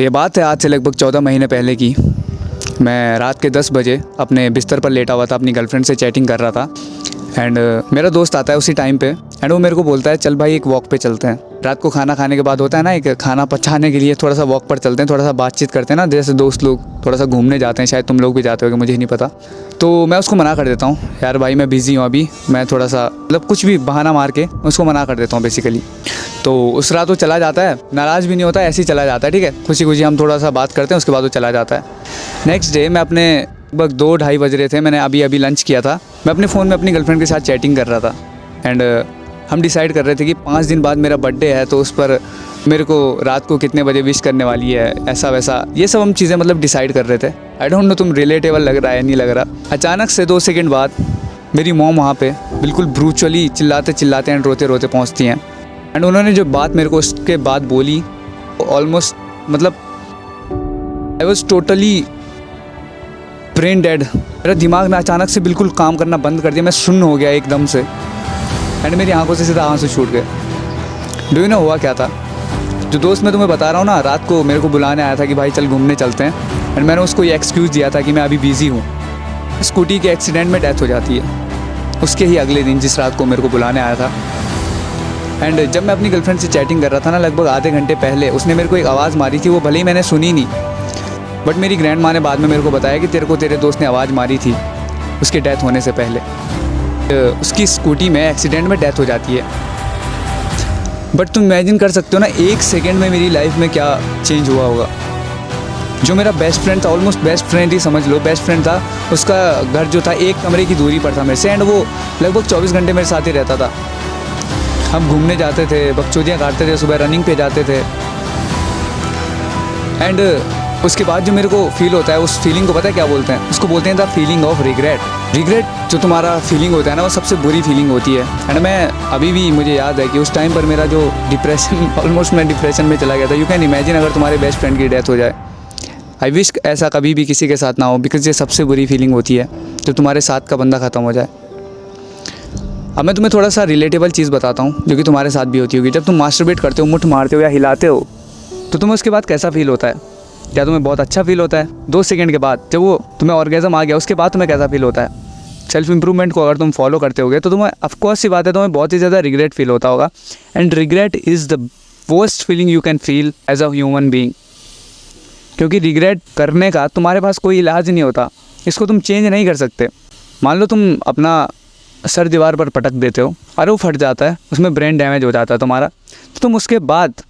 ये बात है आज से लगभग 14 महीने पहले की। मैं रात के 10 बजे अपने बिस्तर पर लेटा हुआ था, अपनी गर्लफ्रेंड से चैटिंग कर रहा था एंड मेरा दोस्त आता है उसी टाइम पे एंड वो मेरे को बोलता है चल भाई एक वॉक पे चलते हैं। रात को खाना खाने के बाद होता है ना, एक खाना पचाने के लिए थोड़ा सा वॉक पर चलते हैं, थोड़ा सा बातचीत करते हैं ना, जैसे दोस्त लोग थोड़ा सा घूमने जाते हैं, शायद तुम लोग भी जाते होगे, मुझे नहीं पता। तो मैं उसको मना कर देता हूँ, यार भाई मैं बिज़ी हूँ अभी, मैं थोड़ा सा मतलब कुछ भी बहाना मार के उसको मना कर देता हूँ बेसिकली। तो उस रात वो चला जाता है, नाराज़ भी नहीं होता, ऐसे ही चला जाता है, ठीक है, खुशी खुशी हम थोड़ा सा बात करते हैं, उसके बाद वो चला जाता है। नेक्स्ट डे मैं अपने लगभग 2-2:30 बज रहे थे, मैंने अभी लंच किया था, मैं अपने फ़ोन में अपनी गर्लफ्रेंड के साथ चैटिंग कर रहा था एंड हम डिसाइड कर रहे थे कि 5 दिन बाद मेरा बर्थडे है, तो उस पर मेरे को रात को कितने बजे विश करने वाली है, ऐसा वैसा ये सब हम चीज़ें मतलब डिसाइड कर रहे थे। आई डोंट नो तुम रिलेटेबल लग रहा है नहीं लग रहा। अचानक से 2 सेकंड बाद मेरी मॉम वहाँ पे बिल्कुल ब्रूचुअली चिल्लाते चिल्लाते एंड रोते रोते पहुँचती हैं एंड उन्होंने जो बात मेरे को उसके बाद बोली, ऑलमोस्ट मतलब I was totally brain dead. मेरा दिमाग ने अचानक से बिल्कुल काम करना बंद कर दिया, मैं सुन्न हो गया एकदम से एंड मेरी आंखों से सीधा आंसू छूट गए। डू यू नो हुआ क्या था? जो दोस्त मैं तुम्हें बता रहा हूँ ना, रात को मेरे को बुलाने आया था कि भाई चल घूमने चलते हैं एंड मैंने उसको ये एक्सक्यूज़ दिया था कि मैं अभी बिज़ी हूँ। स्कूटी के एक्सीडेंट में डेथ हो जाती है उसके ही अगले दिन, जिस रात को मेरे को बुलाने आया था। एंड जब मैं अपनी गर्लफ्रेंड से चैटिंग कर रहा था ना, लगभग आधे घंटे पहले उसने मेरे को एक आवाज़ मारी थी, वो भले ही मैंने सुनी नहीं, बट मेरी ग्रैंड माँ ने बाद में मेरे को बताया कि तेरे को तेरे दोस्त ने आवाज़ मारी थी उसके डेथ होने से पहले। उसकी स्कूटी में एक्सीडेंट में डेथ हो जाती है। बट तुम इमेजिन कर सकते हो ना, 1 सेकेंड में मेरी लाइफ में क्या चेंज हुआ होगा। जो मेरा बेस्ट फ्रेंड था, ऑलमोस्ट बेस्ट फ्रेंड ही समझ लो, बेस्ट फ्रेंड था, उसका घर जो था 1 कमरे की दूरी पर था मेरे से एंड वो लगभग 24 घंटे मेरे साथ ही रहता था। हम घूमने जाते थे, बकचोदियाँ काटते थे, सुबह रनिंग पे जाते थे एंड उसके बाद जो मेरे को फील होता है, उस फीलिंग को पता है क्या बोलते हैं? उसको बोलते हैं the feeling of regret. Regret जो तुम्हारा फीलिंग होता है ना, वो सबसे बुरी फीलिंग होती है एंड मैं अभी भी मुझे याद है कि उस टाइम पर मेरा जो डिप्रेशन, ऑलमोस्ट मैं डिप्रेशन में चला गया था। यू कैन इमेजिन अगर तुम्हारे बेस्ट फ्रेंड की डेथ हो जाए। आई विश ऐसा कभी भी किसी के साथ ना हो, बिकॉज ये सबसे बुरी फीलिंग होती है जब तुम्हारे साथ का बंदा ख़त्म हो जाए। अब मैं तुम्हें थोड़ा सा रिलेटेबल चीज़ बताता हूँ जो कि तुम्हारे साथ भी होती होगी। जब तुम मास्टरबेट करते हो, मुट्ठ मारते हो या हिलाते हो, तो तुम्हें उसके बाद कैसा फील होता है? क्या तुम्हें बहुत अच्छा फील होता है? 2 सेकंड के बाद जब वो तुम्हें ऑर्गेज़म आ गया, उसके बाद तुम्हें कैसा फील होता है? सेल्फ इंप्रूवमेंट को अगर तुम फॉलो करते होगे तो तुम्हें ऑफकोर्स सी बात है, तुम्हें बहुत ही ज़्यादा रिग्रेट फील होता होगा and regret is the worst feeling you can feel as a human being. क्योंकि रिग्रेट करने का तुम्हारे पास कोई इलाज नहीं होता, इसको तुम चेंज नहीं कर सकते। मान लो तुम अपना सर दीवार पर पटक देते हो और वो फट जाता है, उसमें ब्रेन डैमेज हो जाता है तुम्हारा, तो तुम उसके बाद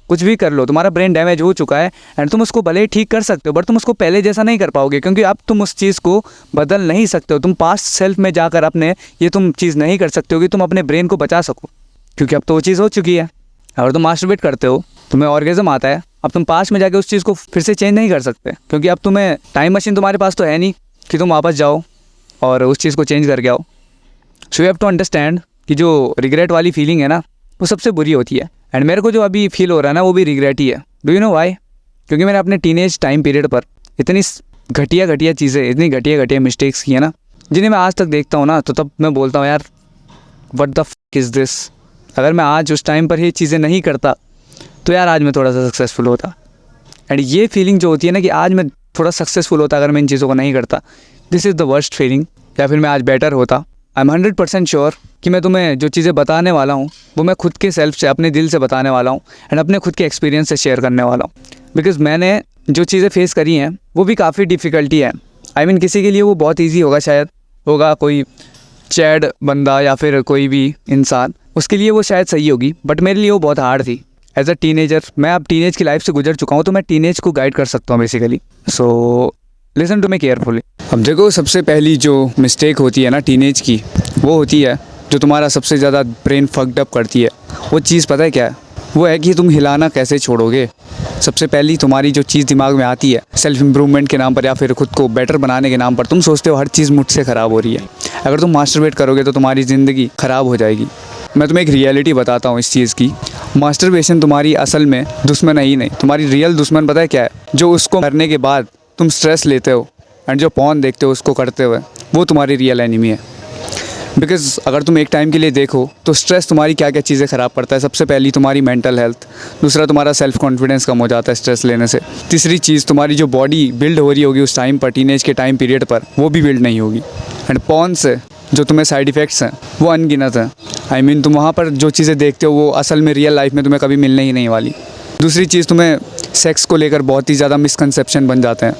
कुछ भी कर लो, तुम्हारा ब्रेन डैमेज हो चुका है एंड तुम उसको भले ही ठीक कर सकते हो, बट तुम उसको पहले जैसा नहीं कर पाओगे, क्योंकि अब तुम उस चीज़ को बदल नहीं सकते हो। तुम पास्ट सेल्फ में जाकर अपने ये तुम चीज़ नहीं कर सकते हो कि तुम अपने ब्रेन को बचा सको, क्योंकि अब तो वो चीज़ हो चुकी है। अगर तुम मास्टरबेट करते हो, तुम्हें ऑर्गेज़म आता है, अब तुम पास्ट में जाके उस चीज़ को फिर से चेंज नहीं कर सकते, क्योंकि अब तुम्हें टाइम मशीन तुम्हारे पास तो है नहीं कि तुम वापस जाओ और उस चीज़ को चेंज करके आओ। So you have to understand कि जो रिग्रेट वाली फीलिंग है ना, वो सबसे बुरी होती है एंड मेरे को जो अभी फील हो रहा है ना, वो भी रिग्रेट ही है। Do you know why? क्योंकि मैंने अपने टीनेज टाइम पीरियड पर इतनी घटिया चीज़ें, इतनी घटिया मिस्टेक्स की है ना, जिन्हें मैं आज तक देखता हूँ ना, तो तब मैं बोलता हूँ यार what the fuck is this. अगर मैं आज उस टाइम पर ये चीज़ें नहीं करता तो यार आज मैं थोड़ा सा सक्सेसफुल होता। एंड ये फीलिंग जो होती है ना कि आज मैं थोड़ा सक्सेसफुल होता अगर मैं इन चीज़ों को नहीं करता, this is the worst feeling. या फिर मैं आज बेटर होता। आई एम 100% श्योर कि मैं तुम्हें जो चीज़ें बताने वाला हूँ वो मैं खुद के सेल्फ से, अपने दिल से बताने वाला हूँ एंड अपने खुद के एक्सपीरियंस से शेयर करने वाला हूँ। बिकॉज़ मैंने जो चीज़ें फेस करी हैं वो भी काफ़ी डिफ़िकल्टी है। आई मीन किसी के लिए वो बहुत ईजी होगा, शायद होगा कोई चैड बंदा या फिर कोई भी इंसान, उसके लिए वो शायद सही होगी, बट मेरे लिए वो बहुत हार्ड थी। एज अ टीनेजर, मैं अब टीनेज की लाइफ से गुजर चुका हूँ, तो मैं टीनेज को गाइड कर सकता हूँ basically. So listen to me carefully. अब देखो, सबसे पहली जो मिस्टेक होती है ना टीनेज की, वो होती है जो तुम्हारा सबसे ज़्यादा ब्रेन फक्ड अप करती है। वो चीज़ पता है क्या है? वो है कि तुम हिलाना कैसे छोड़ोगे। सबसे पहली तुम्हारी जो चीज़ दिमाग में आती है सेल्फ इम्प्रूवमेंट के नाम पर या फिर खुद को बेटर बनाने के नाम पर, तुम सोचते हो हर चीज़ मुझसे ख़राब हो रही है। अगर तुम मास्टरबेट करोगे तो तुम्हारी ज़िंदगी ख़राब हो जाएगी। मैं तुम्हें एक रियलिटी बताता हूँ इस चीज़ की। मास्टरबेशन तुम्हारी असल में दुश्मन है ही नहीं, तुम्हारी रियल दुश्मन पता है क्या है? जो उसको करने के बाद तुम स्ट्रेस लेते हो एंड जो पॉर्न देखते हो उसको करते हुए, वो तुम्हारी रियल एनिमी है। बिकॉज अगर तुम एक टाइम के लिए देखो तो स्ट्रेस तुम्हारी क्या क्या चीज़ें ख़राब करता है। सबसे पहली तुम्हारी मेंटल हेल्थ, दूसरा तुम्हारा सेल्फ कॉन्फिडेंस कम हो जाता है स्ट्रेस लेने से, तीसरी चीज़ तुम्हारी जो बॉडी बिल्ड हो रही होगी उस टाइम पर, टीनेज के टाइम पीरियड पर, वो भी बिल्ड नहीं होगी। एंड पॉन से जो तुम्हें साइड इफ़ेक्ट्स हैं वो अनगिनत हैं। आई मीन तुम वहाँ पर जो चीज़ें देखते हो वो असल में रियल लाइफ में तुम्हें कभी मिलने ही नहीं वाली। दूसरी चीज़, तुम्हें सेक्स को लेकर बहुत ही ज़्यादा मिसकंसेप्शन बन जाते हैं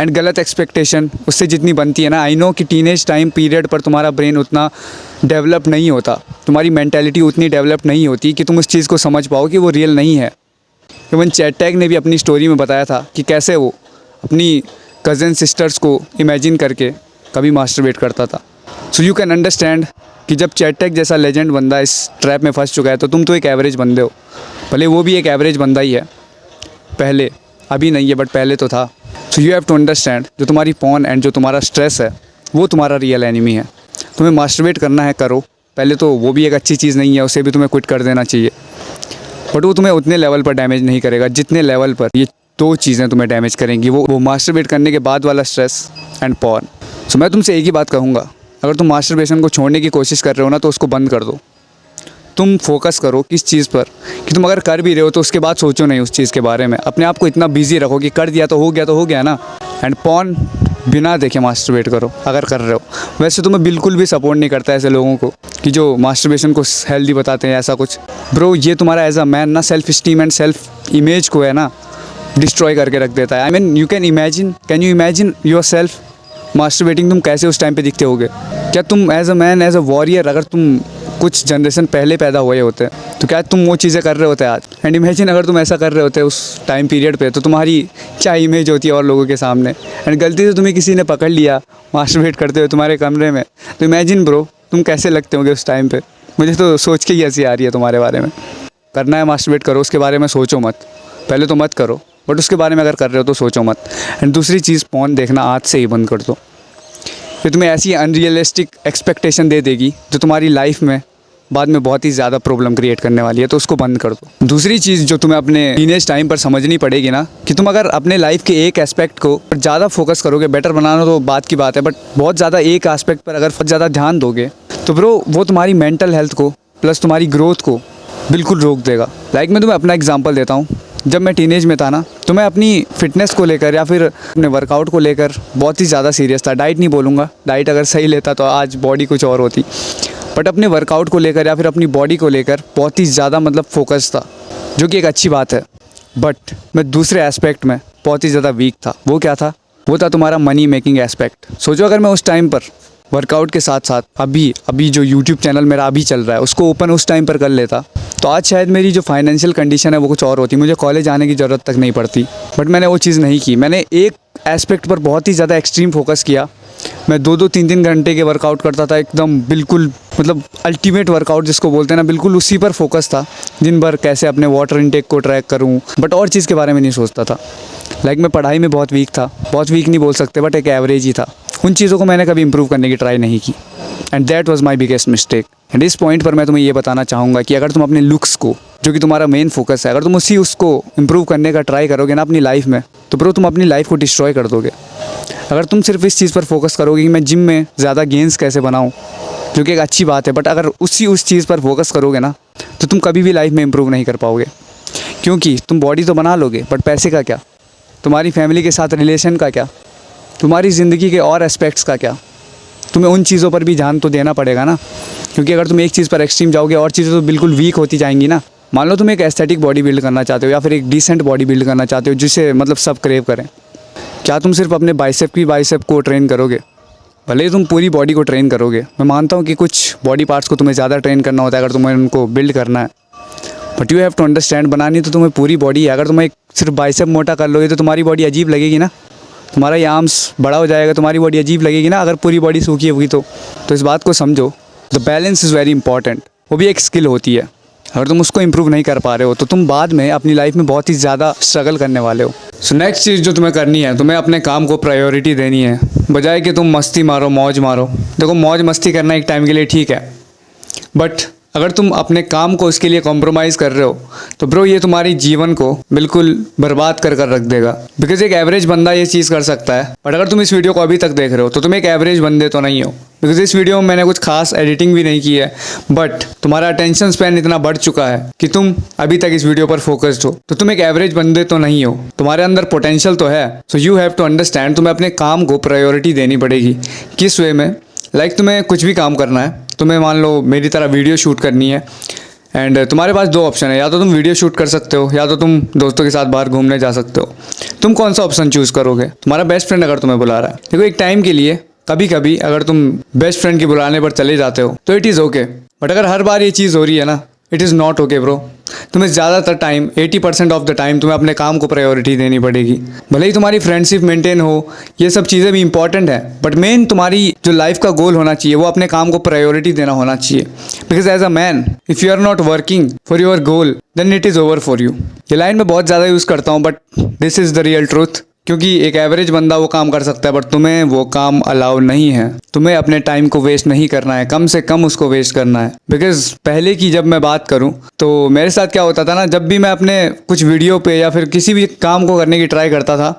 एंड गलत एक्सपेक्टेशन उससे जितनी बनती है ना। आई नो कि टीनेज टाइम पीरियड पर तुम्हारा ब्रेन उतना डेवलप नहीं होता, तुम्हारी मेंटालिटी उतनी डेवलप नहीं होती कि तुम उस चीज़ को समझ पाओ कि वो रियल नहीं है। इवन चैटटैग ने भी अपनी स्टोरी में बताया था कि कैसे वो अपनी कज़न सिस्टर्स को इमेजिन करके कभी मास्टरबेट करता था। सो यू कैन अंडरस्टैंड कि जब चैटटैग जैसा लेजेंड बंदा इस ट्रैप में फंस चुका है तो तुम तो एक एवरेज बंदे हो। भले वो भी एक एवरेज बंदा ही है पहले, अभी नहीं है बट पहले तो था। So you have to understand जो तुम्हारी पॉन एंड जो तुम्हारा स्ट्रेस है वो तुम्हारा रियल एनिमी है। तुम्हें मास्टरबेट करना है, करो। पहले तो वो भी एक अच्छी चीज़ नहीं है, उसे भी तुम्हें क्विट कर देना चाहिए, बट वो तुम्हें उतने लेवल पर डैमेज नहीं करेगा जितने लेवल पर ये दो चीज़ें तुम्हें डैमेज करेंगी, वो मास्टरबेट करने के बाद वाला स्ट्रेस एंड पॉन। सो मैं तुमसे एक ही बात कहूँगा, अगर तुम मास्टरबेशन को छोड़ने की कोशिश कर रहे हो ना तो उसको बंद कर दो। तुम फोकस करो किस चीज़ पर कि तुम अगर कर भी रहे हो तो उसके बाद सोचो नहीं उस चीज़ के बारे में। अपने आप को इतना बिजी रखो कि कर दिया तो हो गया ना। एंड पॉन बिना देखे मास्टरबेट करो अगर कर रहे हो। वैसे तो मैं बिल्कुल भी सपोर्ट नहीं करता ऐसे लोगों को कि जो मास्टरबेशन को हेल्दी बताते हैं ऐसा कुछ। ब्रो ये तुम्हारा एज अ मैन ना self esteem and self image को है ना डिस्ट्रॉय करके रख देता है। I mean you can you imagine yourself masturbating, तुम कैसे उस टाइम पे दिखते होगे? क्या तुम as a man, as a warrior, अगर तुम कुछ जनरेशन पहले पैदा हुए होते तो क्या तुम वो चीज़ें कर रहे होते आज? एंड इमेजिन अगर तुम ऐसा कर रहे होते उस टाइम पीरियड पे तो तुम्हारी क्या इमेज होती है और लोगों के सामने। एंड गलती से तुम्हें किसी ने पकड़ लिया मास्टरबेट करते हुए तुम्हारे कमरे में तो इमेजिन ब्रो तुम कैसे लगते होंगे उस टाइम पे। मुझे तो सोच के ही हंसी आ रही है तुम्हारे बारे में। करना है मास्टरबेट करो, उसके बारे में सोचो मत। पहले तो मत करो बट उसके बारे में अगर कर रहे हो तो सोचो मत। एंड दूसरी चीज़, पॉर्न देखना आज से ही बंद कर दो। ये तुम्हें ऐसी अनरियलिस्टिक एक्सपेक्टेशन दे देगी जो तुम्हारी लाइफ में बाद में बहुत ही ज़्यादा प्रॉब्लम क्रिएट करने वाली है, तो उसको बंद कर दो। दूसरी चीज़ जो तुम्हें अपने टीनेज टाइम पर समझनी पड़ेगी ना कि तुम अगर अपने लाइफ के एक एस्पेक्ट को ज़्यादा फोकस करोगे, बेटर बनाना तो बात की बात है, बट बहुत ज़्यादा एक एस्पेक्ट पर अगर बहुत ज़्यादा ध्यान दोगे तो ब्रो वो तुम्हारी मेंटल हेल्थ को प्लस तुम्हारी ग्रोथ को बिल्कुल रोक देगा। लाइक मैं तुम्हें अपना एग्जाम्पल देता हूँ। जब मैं टीनेज में था ना तो मैं अपनी फ़िटनेस को लेकर या फिर अपने वर्कआउट को लेकर बहुत ही ज़्यादा सीरियस था। डाइट नहीं बोलूँगा, डाइट अगर सही लेता तो आज बॉडी कुछ और होती, बट अपने वर्कआउट को लेकर या फिर अपनी बॉडी को लेकर बहुत ही ज़्यादा मतलब फोकस था, जो कि एक अच्छी बात है। बट मैं दूसरे एस्पेक्ट में बहुत ही ज़्यादा वीक था। वो क्या था? वो था तुम्हारा मनी मेकिंग एस्पेक्ट। सोचो अगर मैं उस टाइम पर वर्कआउट के साथ साथ अभी जो यूट्यूब चैनल मेरा अभी चल रहा है उसको ओपन उस टाइम पर कर लेता तो आज शायद मेरी जो फाइनेंशियल कंडीशन है वो कुछ और होती, मुझे कॉलेज आने की ज़रूरत तक नहीं पड़ती। बट मैंने वो चीज़ नहीं की। मैंने एक एस्पेक्ट पर बहुत ही ज़्यादा एक्सट्रीम फोकस किया। मैं 2-2 3-3 घंटे के वर्कआउट करता था, एकदम बिल्कुल मतलब अल्टीमेट वर्कआउट जिसको बोलते हैं ना, बिल्कुल उसी पर फोकस था। दिन भर कैसे अपने वाटर इनटेक को ट्रैक करूँ, बट और चीज़ के बारे में नहीं सोचता था। लाइक मैं पढ़ाई में बहुत वीक था, बहुत वीक नहीं बोल सकते बट एक एवरेज ही था। उन चीज़ों को मैंने कभी इंप्रूव करने की ट्राई नहीं की and that was my biggest mistake. And इस पॉइंट पर मैं तुम्हें ये बताना चाहूँगा कि अगर तुम अपने लुक्स को, जो कि तुम्हारा मेन फोकस है, अगर तुम उसको इंप्रूव करने का ट्राई करोगे ना अपनी लाइफ में, तो ब्रो तुम अपनी लाइफ को डिस्ट्रॉय कर दोगे। अगर तुम सिर्फ इस चीज़ पर फोकस करोगे कि मैं जिम में ज़्यादा गेंस कैसे बनाऊँ, जो कि एक अच्छी बात है, बट अगर उस चीज़ पर फोकस करोगे ना तो तुम कभी भी लाइफ में इंप्रूव नहीं कर पाओगे। क्योंकि तुम बॉडी तो बना लोगे बट पैसे का क्या, तुम्हारी फैमिली के साथ रिलेशन का क्या, तुम्हारी ज़िंदगी के और एस्पेक्ट्स का क्या। तुम्हें उन चीज़ों पर भी ध्यान तो देना पड़ेगा ना, क्योंकि अगर तुम एक चीज़ पर एक्सट्रीम जाओगे और चीज़ें तो बिल्कुल वीक होती जाएंगी ना। मान लो तुम एक एस्थेटिक बॉडी बिल्ड करना चाहते हो या फिर एक डिसेंट बॉडी बिल्ड करना चाहते हो जिसे मतलब सब क्रेव करें। क्या तुम सिर्फ अपने बाइसेप को ट्रेन करोगे? भले ही तुम पूरी बॉडी को ट्रेन करोगे। मैं मानता हूँ कि कुछ बॉडी पार्ट्स को तुम्हें ज़्यादा ट्रेन करना होता है अगर तुम्हें उनको बिल्ड करना है, but you have to understand, बनानी तो तुम्हें पूरी बॉडी है। अगर तुम एक सिर्फ बाइसेप मोटा कर लोगे तो तुम्हारी बॉडी अजीब लगेगी ना, तुम्हारा ये आर्म्स बड़ा हो जाएगा, तुम्हारी बॉडी अजीब लगेगी ना अगर पूरी बॉडी सूखी होगी तो इस बात को समझो। The balance is very important. वो भी एक स्किल होती है। अगर तुम उसको इंप्रूव नहीं कर पा रहे हो तो तुम बाद में अपनी लाइफ में बहुत ही ज़्यादा स्ट्रगल करने वाले हो। सो नेक्स्ट चीज़ जो तुम्हें करनी है, तुम्हें अपने काम को प्रायोरिटी देनी है, बजाय कि तुम मस्ती मारो, मौज मारो। देखो मौज मस्ती करना एक टाइम के लिए ठीक है, बट अगर तुम अपने काम को उसके लिए कॉम्प्रोमाइज़ कर रहे हो तो ब्रो ये तुम्हारी जीवन को बिल्कुल बर्बाद कर कर रख देगा। बिकॉज एक एवरेज बंदा ये चीज़ कर सकता है, बट अगर तुम इस वीडियो को अभी तक देख रहे हो तो तुम एक एवरेज बंदे तो नहीं हो। बिकॉज इस वीडियो में मैंने कुछ खास एडिटिंग भी नहीं की है, बट तुम्हारा अटेंशन स्पैन इतना बढ़ चुका है कि तुम अभी तक इस वीडियो पर फोकस्ड हो, तो तुम एक एवरेज बंदे तो नहीं हो, तुम्हारे अंदर पोटेंशियल तो है। So you have to understand, तुम्हें अपने काम को प्रायोरिटी देनी पड़ेगी। किस वे में? लाइक तुम्हें कुछ भी काम करना है, तुम्हें मान लो मेरी तरह वीडियो शूट करनी है, एंड तुम्हारे पास दो ऑप्शन है, या तो तुम वीडियो शूट कर सकते हो या तो तुम दोस्तों के साथ बाहर घूमने जा सकते हो। तुम कौन सा ऑप्शन चूज़ करोगे? तुम्हारा बेस्ट फ्रेंड अगर तुम्हें बुला रहा है, देखो एक टाइम के लिए कभी कभी अगर तुम बेस्ट फ्रेंड के बुलाने पर चले जाते हो तो इट इज़ ओके, बट अगर हर बार ये चीज़ हो रही है ना, it is not okay bro. तुम्हें ज़्यादातर टाइम 80% ऑफ द टाइम तुम्हें अपने काम को प्रायोरिटी देनी पड़ेगी। भले ही तुम्हारी फ्रेंडशिप मेंटेन हो, ये सब चीज़ें भी इंपॉर्टेंट है, बट मेन तुम्हारी जो लाइफ का गोल होना चाहिए वो अपने काम को प्रायोरिटी देना होना चाहिए। Because as a man if you are not working for your goal then it is over for you. ये लाइन मैं बहुत ज़्यादा यूज़ करता हूँ, but this is the real truth. क्योंकि एक एवरेज बंदा वो काम कर सकता है, बट तुम्हें वो काम अलाउ नहीं है। तुम्हें अपने टाइम को वेस्ट नहीं करना है, कम से कम उसको वेस्ट करना है। बिकॉज पहले की जब मैं बात करूं तो मेरे साथ क्या होता था ना, जब भी मैं अपने कुछ वीडियो पे या फिर किसी भी काम को करने की ट्राई करता था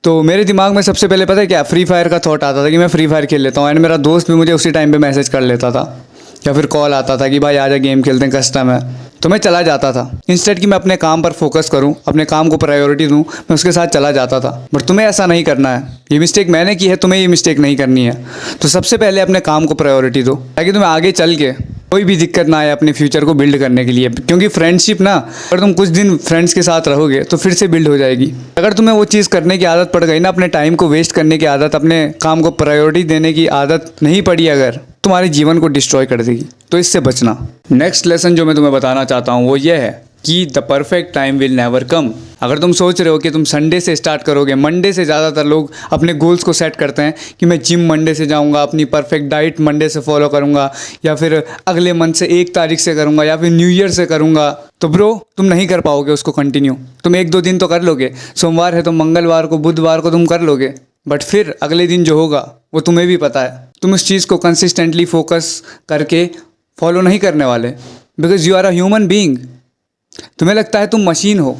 तो मेरे दिमाग में सबसे पहले पता है क्या, फ्री फायर का थॉट आता था कि मैं फ्री फायर खेल लेता हूँ। एंड मेरा दोस्त भी मुझे उसी टाइम पे मैसेज कर लेता था या फिर कॉल आता था कि भाई आजा गेम खेलते हैं, कस्टम है, तो मैं चला जाता था। इंस्टेड कि मैं अपने काम पर फोकस करूं, अपने काम को प्रायोरिटी दूं, मैं उसके साथ चला जाता था। बट तुम्हें ऐसा नहीं करना है। ये मिस्टेक मैंने की है, तुम्हें ये मिस्टेक नहीं करनी है। तो सबसे पहले अपने काम को प्रायोरिटी दो, ताकि तुम्हें आगे चल के कोई भी दिक्कत ना आए अपने फ्यूचर को बिल्ड करने के लिए। क्योंकि फ्रेंडशिप ना, अगर तुम कुछ दिन फ्रेंड्स के साथ रहोगे तो फिर से बिल्ड हो जाएगी। अगर तुम्हें वो चीज़ करने की आदत पड़ गई ना, अपने टाइम को वेस्ट करने की आदत, अपने काम को प्रायोरिटी देने की आदत नहीं पड़ी, अगर तुम्हारे जीवन को डिस्ट्रॉय कर देगी। तो इससे बचना। नेक्स्ट लेसन जो मैं तुम्हें बताना चाहता हूँ वो ये है कि the perfect time will never come. अगर तुम सोच रहे हो कि तुम संडे से स्टार्ट करोगे, मंडे से ज़्यादातर लोग अपने गोल्स को सेट करते हैं कि मैं जिम मंडे से जाऊंगा, अपनी परफेक्ट डाइट मंडे से फॉलो करूंगा, या फिर अगले मंथ से 1 तारीख से करूंगा, या फिर न्यू ईयर से करूंगा। तो ब्रो तुम नहीं कर पाओगे उसको कंटिन्यू। तुम 1-2 दिन तो कर लोगे, सोमवार है तो मंगलवार को, बुधवार को तुम कर लोगे, बट फिर अगले दिन जो होगा वो तुम्हें भी पता है। तुम उस चीज़ को कंसिस्टेंटली फोकस करके फॉलो नहीं करने वाले। Because you are a human being. तुम्हें लगता है तुम मशीन हो।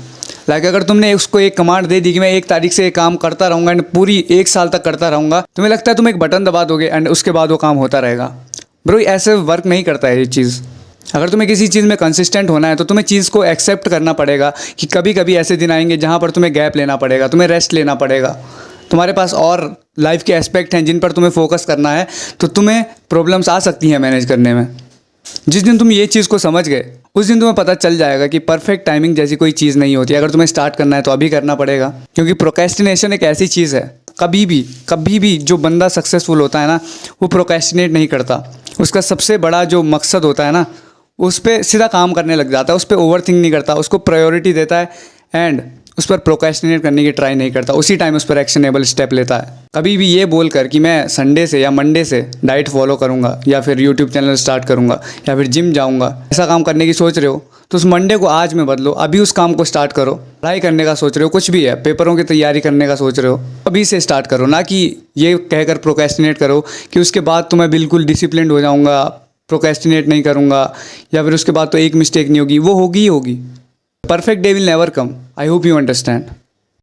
लाइक अगर तुमने उसको एक कमांड दे दी कि मैं 1 तारीख से ये काम करता रहूँगा एंड पूरी 1 साल तक करता रहूँगा, तुम्हें लगता है तुम एक बटन दबा दोगे एंड उसके बाद वो काम होता रहेगा। ब्रो ऐसे वर्क नहीं करता है ये चीज़। अगर तुम्हें किसी चीज़ में कंसिस्टेंट होना है तो तुम्हें चीज़ को एक्सेप्ट करना पड़ेगा कि कभी कभी ऐसे दिन आएंगे जहाँ पर तुम्हें गैप लेना पड़ेगा, तुम्हें रेस्ट लेना पड़ेगा। तुम्हारे पास और लाइफ के एस्पेक्ट हैं जिन पर तुम्हें फोकस करना है, तो तुम्हें प्रॉब्लम्स आ सकती हैं मैनेज करने में। जिस दिन तुम ये चीज़ को समझ गए उस दिन तुम्हें पता चल जाएगा कि परफेक्ट टाइमिंग जैसी कोई चीज़ नहीं होती। अगर तुम्हें स्टार्ट करना है तो अभी करना पड़ेगा। क्योंकि प्रोक्रेस्टिनेशन एक ऐसी चीज़ है, कभी भी जो बंदा सक्सेसफुल होता है ना, वो प्रोक्रेस्टिनेट नहीं करता। उसका सबसे बड़ा जो मकसद होता है ना, उस पर सीधा काम करने लग जाता है, उस पर ओवर थिंक नहीं करता, उसको प्रायोरिटी देता है एंड उस पर प्रोक्रेस्टिनेट करने की ट्राई नहीं करता, उसी टाइम उस पर एक्शनेबल स्टेप लेता है। कभी भी ये बोलकर कि मैं संडे से या मंडे से डाइट फॉलो करूँगा या फिर यूट्यूब चैनल स्टार्ट करूँगा या फिर जिम जाऊँगा, ऐसा काम करने की सोच रहे हो तो उस मंडे को आज में बदलो, अभी उस काम को स्टार्ट करो। पढ़ाई करने का सोच रहे हो, कुछ भी है, पेपरों की तैयारी करने का सोच रहे हो, अभी से स्टार्ट करो। ना कि ये कहकर प्रोक्रेस्टिनेट करो कि उसके बाद तो मैं बिल्कुल डिसिप्लिन्ड हो जाऊँगा, प्रोक्रेस्टिनेट नहीं करूँगा, या फिर उसके बाद तो एक मिस्टेक नहीं होगी। वो होगी ही होगी। Perfect day will never come. I hope you understand.